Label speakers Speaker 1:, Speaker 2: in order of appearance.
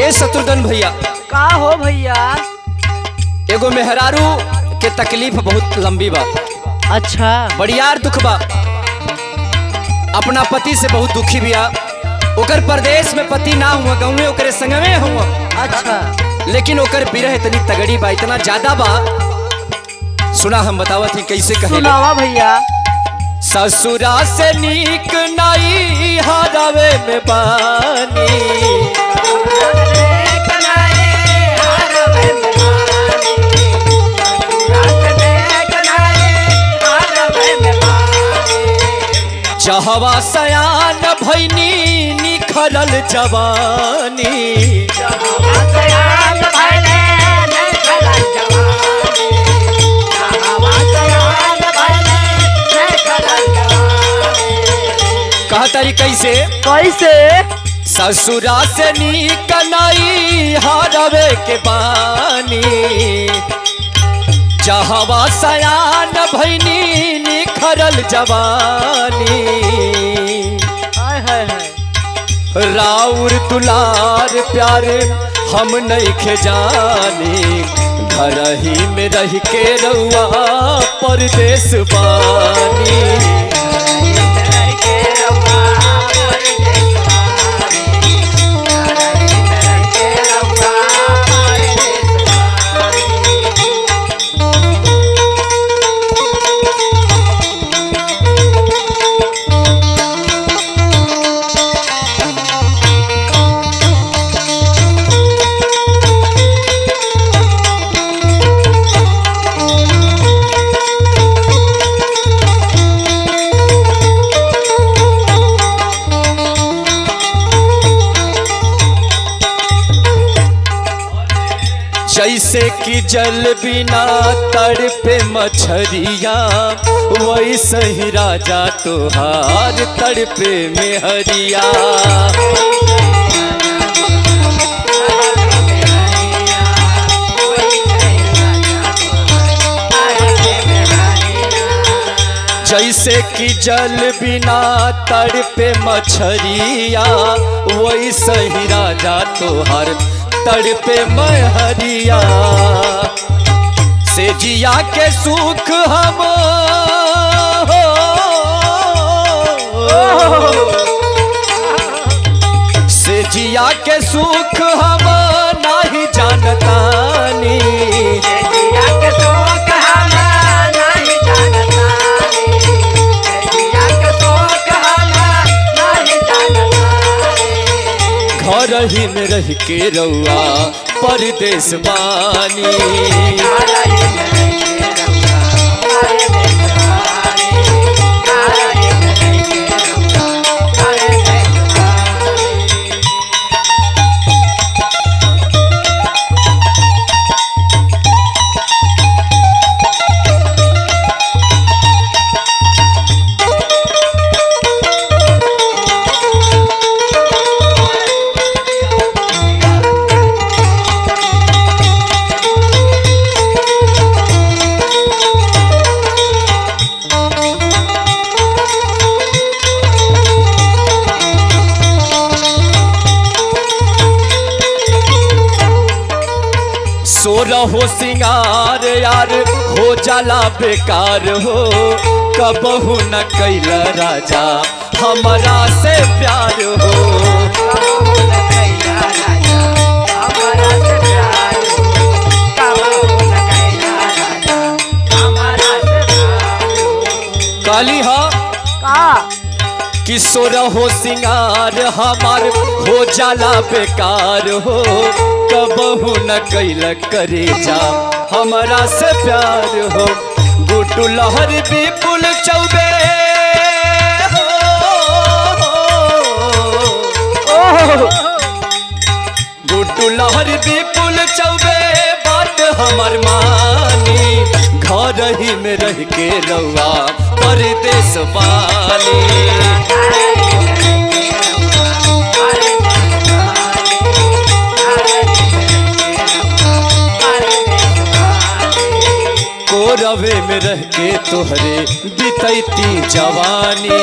Speaker 1: ए शत्रुघ्न भैया,
Speaker 2: का हो भैया?
Speaker 1: एगो मेहरारू के तकलीफ बहुत लंबी बा।
Speaker 2: अच्छा।
Speaker 1: बड़ियार दुख बा। अपना पति से बहुत दुखी बिया। ओकर परदेश में पति ना हुआ, गाँव ओकरे संगमे हुआ।
Speaker 2: अच्छा।
Speaker 1: लेकिन ओकर बिरह इतनी तगड़ी बा, इतना ज्यादा बा। सुना हम बतावत ही कैसे कहे।
Speaker 2: सुनावा भैया।
Speaker 1: ससुरा से नीक नाई हारावे में बानी, जहवा सयान भैनी निखरल जवानी, कहतरी कैसे
Speaker 2: कैसे?
Speaker 1: ससुरा से नीक नाई हारवे के बानी, जहवा सयान भैनी निखरल जवानी।
Speaker 2: हाय हाय हाय।
Speaker 1: राउर दुलार प्यारे हम नहीं खे जानी, घर ही में रह के रउआ परदेश बानी। जैसे कि जल बिना तड़पे मछरिया, वैसे ही राजा तोहार तड़पे मेहरिया। जैसे कि जल बिना तड़पे मछरिया, वैसे ही राजा तोहार तड़पे महरिया। से जिया के सुख हम से जिया के सुख हम नहीं जानतानी, घर ही में रह के रउआ परदेश बानी। सो रहो सिंगार यार हो जाला बेकार हो, कबहू न कैला राजा हमारा से प्यार हो। काली हा
Speaker 2: का
Speaker 1: कि सो रहो सिंगार हमार हो जाला बेकार हो, कबहू न कैल करे जा हमारा से प्यार हो। गुड्डू लहर विपुल चौबे गुड्डू लहर विपुल चौबे बात हमर मानी, घर ही में रह के रउआ परदेश बानी। रवे में रह के तोहरे बितैती जवानी।